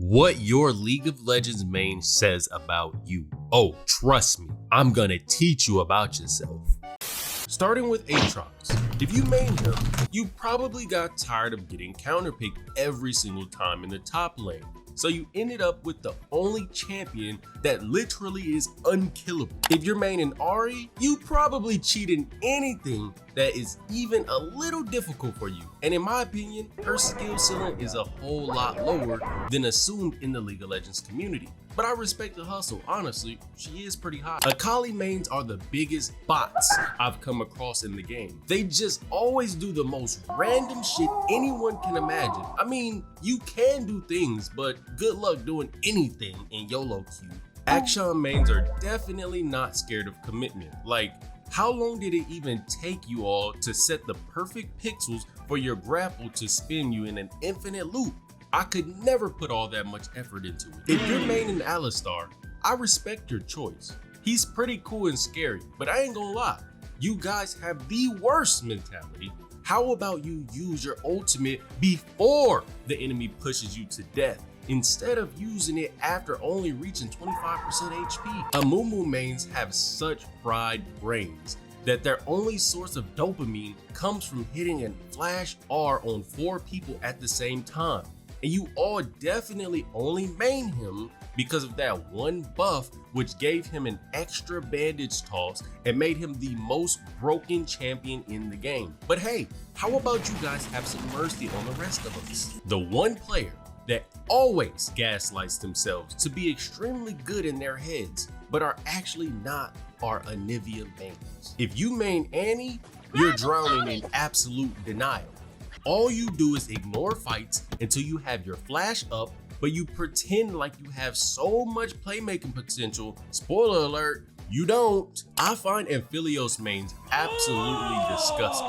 what your League of Legends main says about you. Oh, trust me, I'm gonna teach you about yourself. Starting with Aatrox. If you main him, you probably got tired of getting counterpicked every single time in the top lane. So you ended up with the only champion that literally is unkillable. If you're maining Ahri, you probably cheat in anything that is even a little difficult for you. And in my opinion, her skill ceiling is a whole lot lower than assumed in the League of Legends community. But I respect the hustle, honestly, she is pretty hot. Akali mains are the biggest bots I've come across in the game. They just always do the most random shit anyone can imagine. I mean, you can do things, but good luck doing anything in YOLO queue. Akshan mains are definitely not scared of commitment. Like, how long did it even take you all to set the perfect pixels for your grapple to spin you in an infinite loop? I could never put all that much effort into it. If you're maining Alistar, I respect your choice. He's pretty cool and scary, but I ain't gonna lie, you guys have the worst mentality. How about you use your ultimate before the enemy pushes you to death, instead of using it after only reaching 25% HP? Amumu mains have such fried brains that their only source of dopamine comes from hitting a flash R on 4 people at the same time. And you all definitely only main him because of that one buff, which gave him an extra bandage toss and made him the most broken champion in the game. But hey, how about you guys have some mercy on the rest of us? The one player that always gaslights themselves to be extremely good in their heads, but are actually not, are Anivia mains. If you main Annie, you're drowning in absolute denial. All you do is ignore fights until you have your flash up, but you pretend like you have so much playmaking potential. Spoiler alert, you don't. I find Amphiolios mains absolutely disgusting.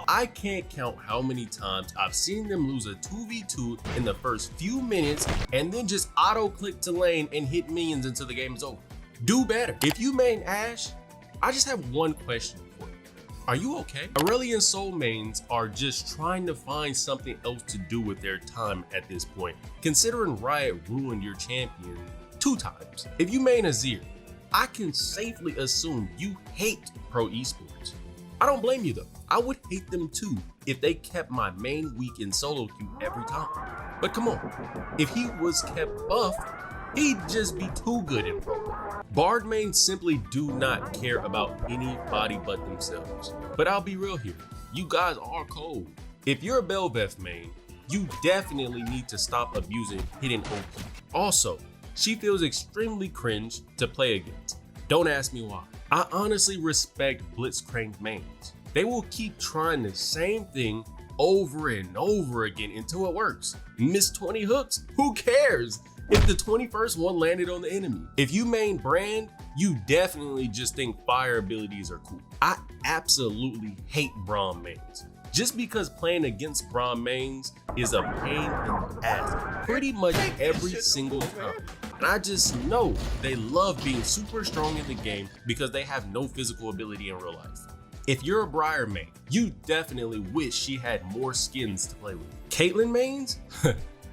I can't count how many times I've seen them lose a 2v2 in the first few minutes and then just auto-click to lane and hit minions until the game is over. Do better. If you main Ashe, I just have one question. Are you okay? Aurelion Sol mains are just trying to find something else to do with their time at this point, considering Riot ruined your champion 2 times. If you main Azir, I can safely assume you hate pro esports. I don't blame you though. I would hate them too if they kept my main weak in solo queue every time. But come on, if he was kept buffed, he'd just be too good in pro. Bard mains simply do not care about anybody but themselves. But I'll be real here, you guys are cold. If you're a Bel'Veth main, you definitely need to stop abusing hidden OP. Also, she feels extremely cringe to play against. Don't ask me why. I honestly respect Blitzcrank mains. They will keep trying the same thing over and over again until it works. Miss 20 hooks, who cares if the 21st one landed on the enemy? If you main Brand, you definitely just think fire abilities are cool. I absolutely hate Braum mains. Just because playing against Braum mains is a pain in the ass pretty much every single time. And I just know they love being super strong in the game because they have no physical ability in real life. If you're a Briar main, you definitely wish she had more skins to play with. Caitlyn mains?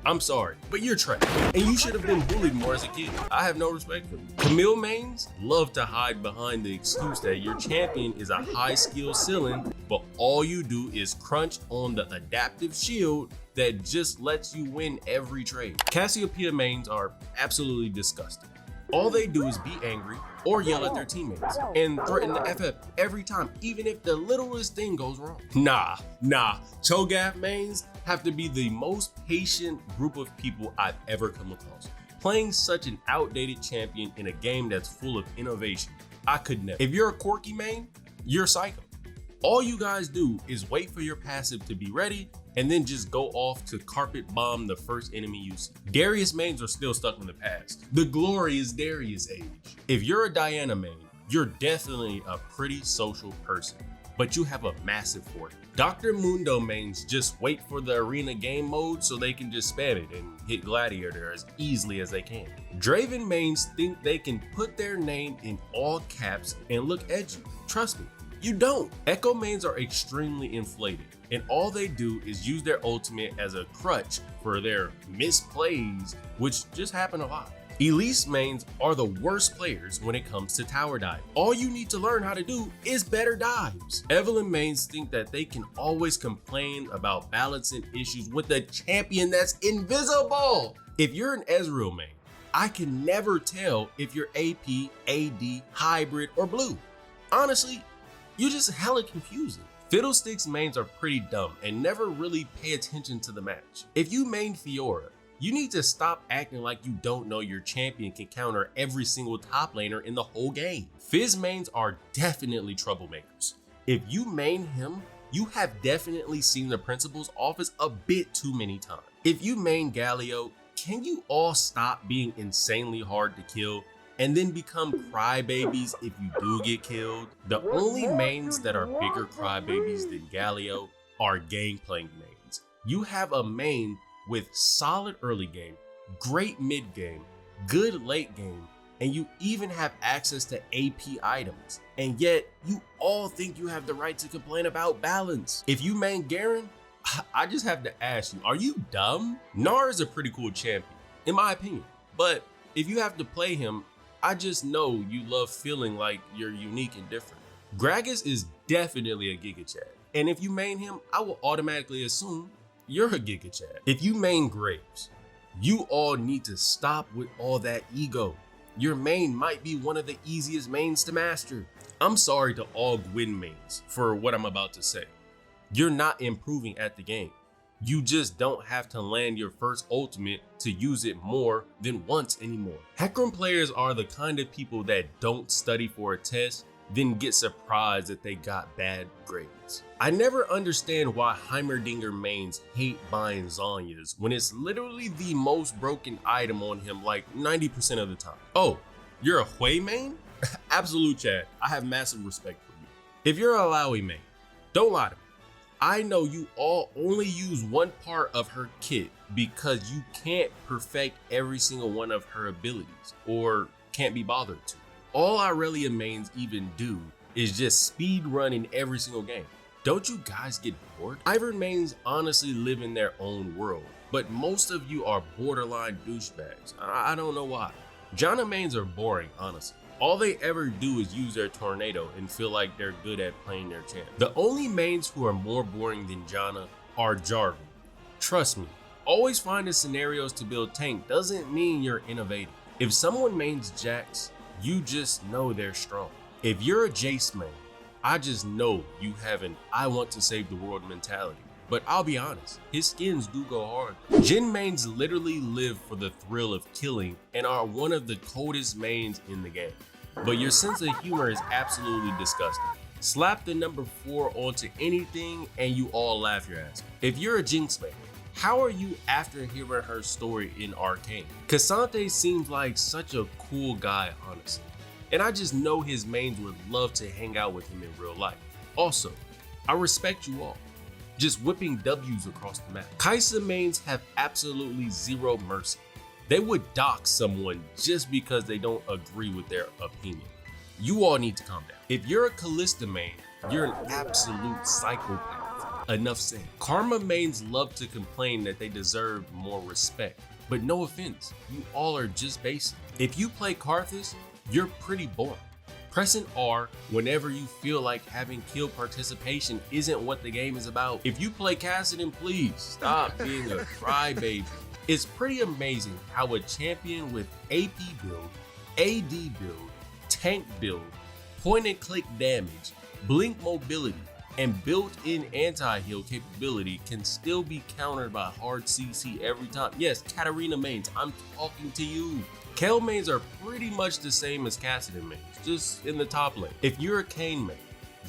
I'm sorry, but you're trash, and you should have been bullied more as a kid. I have no respect for you. Camille mains love to hide behind the excuse that your champion is a high skill ceiling, but all you do is crunch on the adaptive shield that just lets you win every trade. Cassiopeia mains are absolutely disgusting. All they do is be angry or yell at their teammates and threaten the FF every time, even if the littlest thing goes wrong. Nah, Cho'Gath mains have to be the most patient group of people I've ever come across. Playing such an outdated champion in a game that's full of innovation, I could never. If you're a Corki main, you're psycho. All you guys do is wait for your passive to be ready and then just go off to carpet bomb the first enemy you see. Darius mains are still stuck in the past. The glory is Darius age. If you're a Diana main, you're definitely a pretty social person, but you have a massive fort. Dr. Mundo mains just wait for the arena game mode so they can just spam it and hit Gladiator as easily as they can. Draven mains think they can put their name in all caps and look edgy. Trust me, You don't. Echo mains are extremely inflated, and all they do is use their ultimate as a crutch for their misplays, which just happen a lot. Elise mains are the worst players when it comes to tower dive. All you need to learn how to do is better dives. Evelynn mains think that they can always complain about balancing issues with a champion that's invisible. If you're an Ezreal main, I can never tell if you're AP, AD, hybrid, or blue. Honestly, you're just hella confusing. Fiddlesticks mains are pretty dumb and never really pay attention to the match. If you main Fiora, you need to stop acting like you don't know your champion can counter every single top laner in the whole game. Fizz mains are definitely troublemakers. If you main him, you have definitely seen the principles office a bit too many times. If you main Galio, can you all stop being insanely hard to kill and then become crybabies if you do get killed? The only mains that are bigger crybabies than Galio are Gangplank mains. You have a main with solid early game, great mid game, good late game, and you even have access to AP items. And yet, you all think you have the right to complain about balance. If you main Garen, I just have to ask you, are you dumb? Gnar is a pretty cool champion, in my opinion. But if you have to play him, I just know you love feeling like you're unique and different. Gragas is definitely a Giga Chad. And if you main him, I will automatically assume you're a Giga Chad. If you main Graves, you all need to stop with all that ego. Your main might be one of the easiest mains to master. I'm sorry to all Gwen mains for what I'm about to say. You're not improving at the game. You just don't have to land your first ultimate to use it more than once anymore. Hecarim players are the kind of people that don't study for a test, then get surprised that they got bad grades. I never understand why Heimerdinger mains hate buying Zhonya's when it's literally the most broken item on him like 90% of the time. Oh, you're a Hui main? Absolute Chad, I have massive respect for you. If you're a Illaoi main, don't lie to me. I know you all only use one part of her kit because you can't perfect every single one of her abilities or can't be bothered to. All Irelia mains even do is just speed run in every single game. Don't you guys get bored? Ivern mains honestly live in their own world, but most of you are borderline douchebags. I don't know why. Janna mains are boring, honestly. All they ever do is use their tornado and feel like they're good at playing their champ. The only mains who are more boring than Janna are Jarvan. Trust me, always finding scenarios to build tank doesn't mean you're innovative. If someone mains Jax, you just know they're strong. If you're a Jace main, I just know you have an I want to save the world mentality. But I'll be honest, his skins do go hard. Jhin mains literally live for the thrill of killing and are one of the coldest mains in the game. But your sense of humor is absolutely disgusting. Slap the number 4 onto anything and you all laugh your ass off. If you're a Jinx main, how are you after hearing her story in Arcane? K'Sante seems like such a cool guy, honestly. And I just know his mains would love to hang out with him in real life. Also, I respect you all. Just whipping W's across the map. Kai'Sa mains have absolutely zero mercy. They would dox someone just because they don't agree with their opinion. You all need to calm down. If you're a Kalista main, you're an absolute psychopath. Enough said. Karma mains love to complain that they deserve more respect. But no offense, you all are just basic. If you play Karthus, you're pretty boring. Pressing R whenever you feel like having kill participation isn't what the game is about. If you play Kassadin, please stop being a crybaby. It's pretty amazing how a champion with AP build, AD build, tank build, point and click damage, blink mobility, and built-in anti-heal capability can still be countered by hard CC every time. Yes, Katarina mains, I'm talking to you. Kayle mains are pretty much the same as Kassadin mains, just in the top lane. If you're a Kayn main,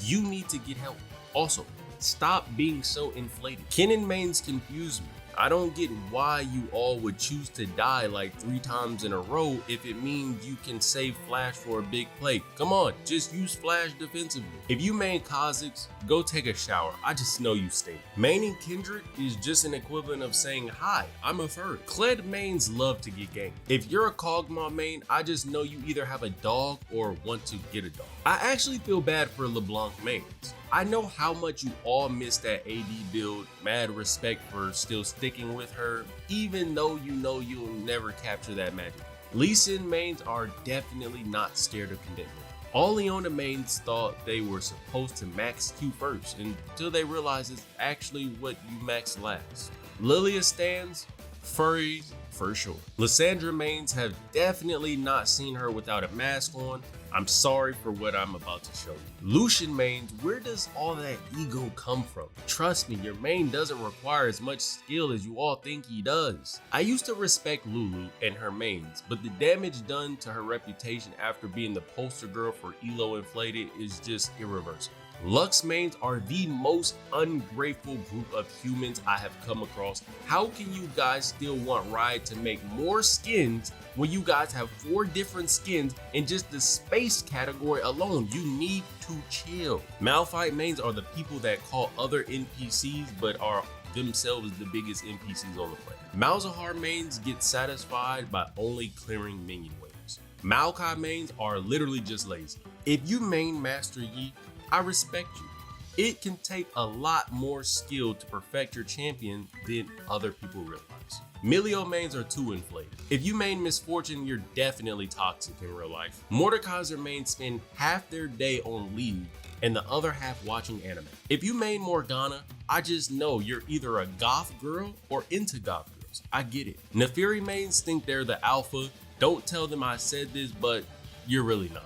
you need to get help. Also, stop being so inflated. Kennen mains confuse me. I don't get why you all would choose to die like 3 times in a row if it means you can save Flash for a big play. Come on, just use Flash defensively. If you main Kha'Zix, go take a shower. I just know you stink. Maining Kendrick is just an equivalent of saying, hi, I'm a furry. Kled mains love to get ganked. If you're a Kog'Maw main, I just know you either have a dog or want to get a dog. I actually feel bad for LeBlanc mains. I know how much you all miss that AD build. Mad respect for still sticking with her, even though you know you'll never capture that magic. Lee Sin mains are definitely not scared of commitment. All Leona mains thought they were supposed to max Q first until they realized it's actually what you max last. Lilia stands, furries for sure. Lissandra mains have definitely not seen her without a mask on. I'm sorry for what I'm about to show you. Lucian mains, where does all that ego come from? Trust me, your main doesn't require as much skill as you all think he does. I used to respect Lulu and her mains, but the damage done to her reputation after being the poster girl for Elo Inflated is just irreversible. Lux mains are the most ungrateful group of humans I have come across. How can you guys still want Riot to make more skins when you guys have 4 different skins in just the space category alone? You need to chill. Malphite mains are the people that call other NPCs but are themselves the biggest NPCs on the planet. Malzahar mains get satisfied by only clearing minion waves. Maokai mains are literally just lazy. If you main Master Yi, I respect you. It can take a lot more skill to perfect your champion than other people realize. Milio mains are too inflated. If you main Miss Fortune, you're definitely toxic in real life. Mordekaiser mains spend half their day on League and the other half watching anime. If you main Morgana, I just know you're either a goth girl or into goth girls. I get it. Neferi mains think they're the alpha. Don't tell them I said this, but you're really not.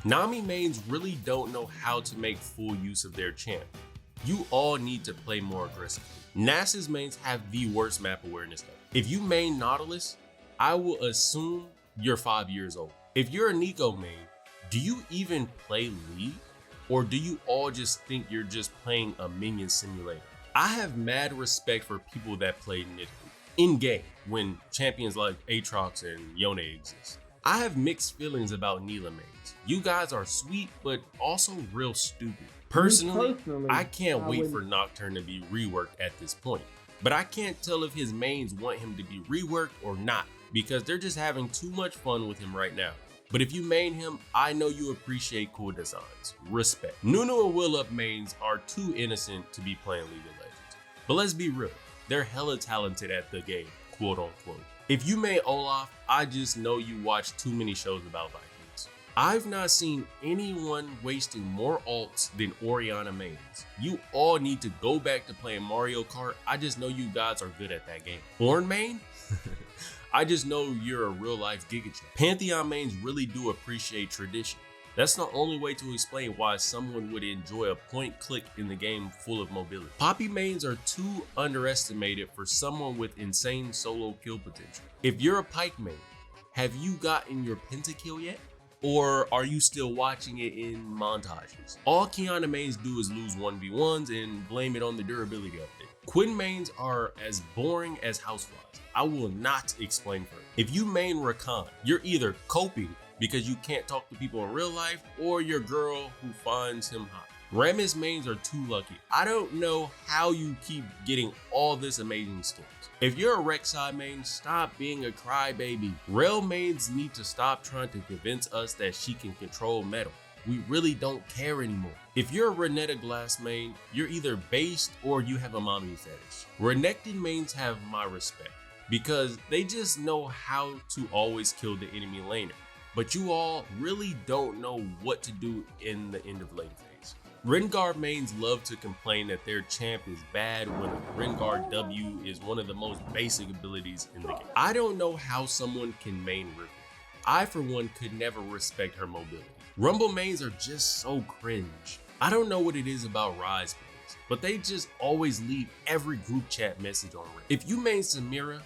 Nami mains really don't know how to make full use of their champ. You all need to play more aggressively. Nasus mains have the worst map awareness though. If you main Nautilus, I will assume you're 5 years old. If you're a Nico main, do you even play League? Or do you all just think you're just playing a minion simulator? I have mad respect for people that play Nidalee in game when champions like Aatrox and Yone exist. I have mixed feelings about Nilah mains. You guys are sweet, but also real stupid. Personally, I can't wait for Nocturne to be reworked at this point. But I can't tell if his mains want him to be reworked or not, because they're just having too much fun with him right now. But if you main him, I know you appreciate cool designs. Respect. Nunu and Will Up mains are too innocent to be playing League of Legends. But let's be real, they're hella talented at the game, quote unquote. If you main Olaf, I just know you watch too many shows about Vikings. I've not seen anyone wasting more ults than Orianna mains. You all need to go back to playing Mario Kart. I just know you guys are good at that game. Ornn main? I just know you're a real life Giga Champ. Pantheon mains really do appreciate tradition. That's the only way to explain why someone would enjoy a point click in the game full of mobility. Poppy mains are too underestimated for someone with insane solo kill potential. If you're a Pyke main, have you gotten your pentakill yet? Or are you still watching it in montages? All Qiyana mains do is lose 1v1s and blame it on the durability update. Quinn mains are as boring as houseflies. I will not explain further. If you main Rakan, you're either coping because you can't talk to people in real life, or your girl who finds him hot. Rammus mains are too lucky. I don't know how you keep getting all this amazing skins. If you're a Rek'Sai main, stop being a crybaby. Rell mains need to stop trying to convince us that she can control metal. We really don't care anymore. If you're a Renekton Glass main, you're either based or you have a mommy fetish. Renekton mains have my respect because they just know how to always kill the enemy laner. But you all really don't know what to do in the end of lane phase. Rengar mains love to complain that their champ is bad when Rengar W is one of the most basic abilities in the game. I don't know how someone can main Riven. I for one could never respect her mobility. Rumble mains are just so cringe. I don't know what it is about Ryze mains, but they just always leave every group chat message on red. If you main Samira,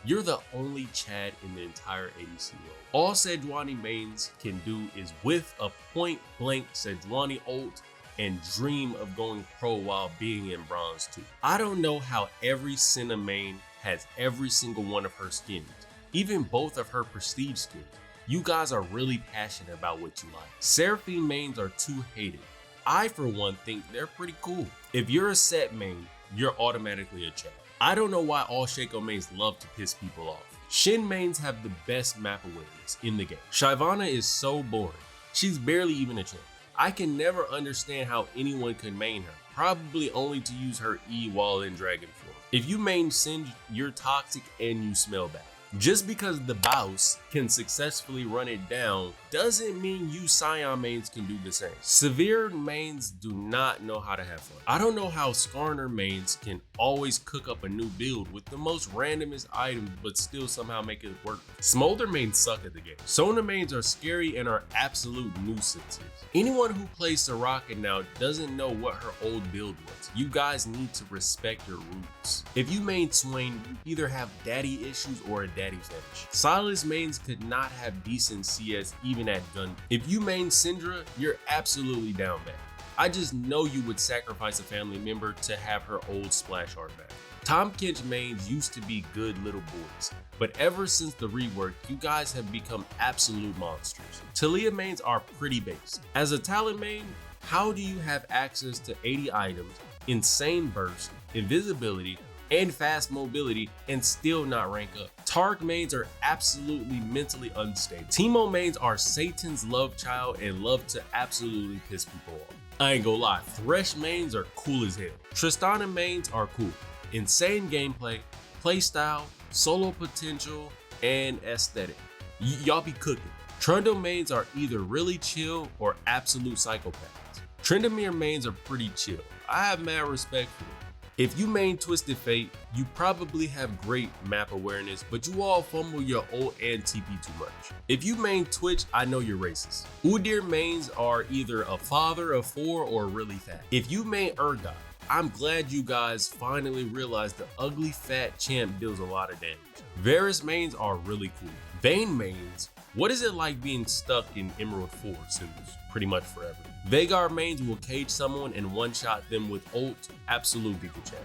you're the only Chad in the entire ADC world. All Sejuani mains can do is whiff a point blank Sejuani ult and dream of going pro while being in bronze 2. I don't know how every Senna main has every single one of her skins, even both of her prestige skins. You guys are really passionate about what you like. Seraphine mains are too hated. I, for one, think they're pretty cool. If you're a Set main, you're automatically a Chad. I don't know why all Shaco mains love to piss people off. Shin mains have the best map awareness in the game. Shyvana is so boring. She's barely even a champ. I can never understand how anyone could main her, probably only to use her E while in Dragon form. If you main Singed, you're toxic and you smell bad. Just because the Baus can successfully run it down doesn't mean you Sion mains can do the same. Severe mains do not know how to have fun. I don't know how Skarner mains can always cook up a new build with the most randomest items but still somehow make it work. Smolder mains suck at the game. Sona mains are scary and are absolute nuisances. Anyone who plays Soraka now doesn't know what her old build was. You guys need to respect your roots. If you main Swain, you either have daddy issues or a daddy fetish. Silas mains could not have decent CS even at gun. If you main Syndra, you're absolutely down bad. I just know you would sacrifice a family member to have her old splash art back. Tahm Kench mains used to be good little boys, but ever since the rework, you guys have become absolute monsters. Taliyah mains are pretty basic. As a Talon main, how do you have access to 80 items, insane burst, invisibility, and fast mobility and still not rank up? Tark mains are absolutely mentally unstable. Teemo mains are Satan's love child and love to absolutely piss people off. I ain't gonna lie, Thresh mains are cool as hell. Tristana mains are cool. Insane gameplay, playstyle, solo potential, and aesthetic. Y'all be cooking. Trundle mains are either really chill or absolute psychopaths. Tryndamere mains are pretty chill. I have mad respect for them. If you main Twisted Fate, you probably have great map awareness, but you all fumble your ult and TP too much. If you main Twitch, I know you're racist. Udyr mains are either a father of 4 or really fat. If you main Urgot, I'm glad you guys finally realized the ugly fat champ deals a lot of damage. Varus mains are really cool. Vayne mains, what is it like being stuck in Emerald 4 since pretty much forever? Veigar mains will cage someone and one-shot them with ult, absolute Giga Chad.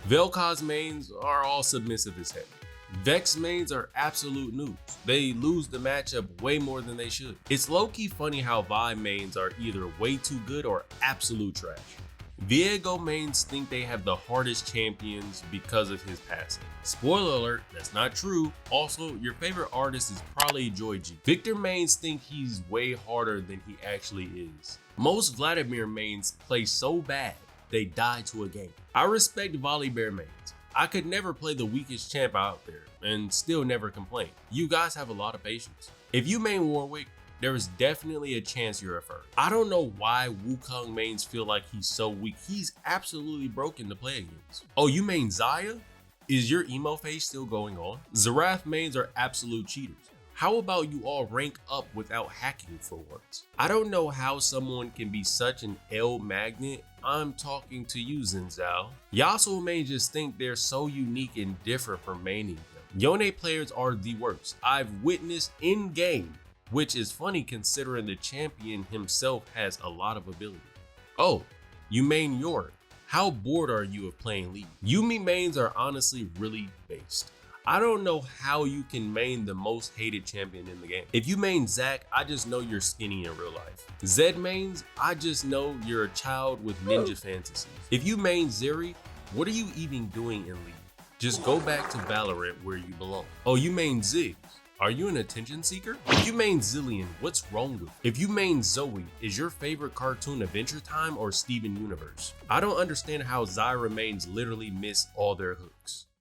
Vel'Koz mains are all submissive as heck. Vex mains are absolute noobs. They lose the matchup way more than they should. It's low-key funny how Vi mains are either way too good or absolute trash. Viego mains think they have the hardest champions because of his passing. Spoiler alert, that's not true. Also, your favorite artist is probably Joy G. Victor mains think he's way harder than he actually is. Most Vladimir mains play so bad, they die to a game. I respect Volibear mains. I could never play the weakest champ out there and still never complain. You guys have a lot of patience. If you main Warwick, there is definitely a chance you're a furry. I don't know why Wukong mains feel like he's so weak. He's absolutely broken to play against. Oh, you main Xayah? Is your emo phase still going on? Xerath mains are absolute cheaters. How about you all rank up without hacking for once? I don't know how someone can be such an L magnet. I'm talking to you, Zinzao. Yasuo mains just think they're so unique and different from maining them. Yone players are the worst. I've witnessed in game, which is funny considering the champion himself has a lot of ability. Oh, you main Yorick. How bored are you of playing League? Yuumi mains are honestly really based. I don't know how you can main the most hated champion in the game. If you main Zac, I just know you're skinny in real life. Zed mains, I just know you're a child with ninja fantasies. If you main Zeri, what are you even doing in League? Just go back to Valorant where you belong. Oh, you main Ziggs. Are you an attention seeker? If you main Zillion, what's wrong with you? If you main Zoe, is your favorite cartoon Adventure Time or Steven Universe? I don't understand how Zyra mains literally miss all their hooks.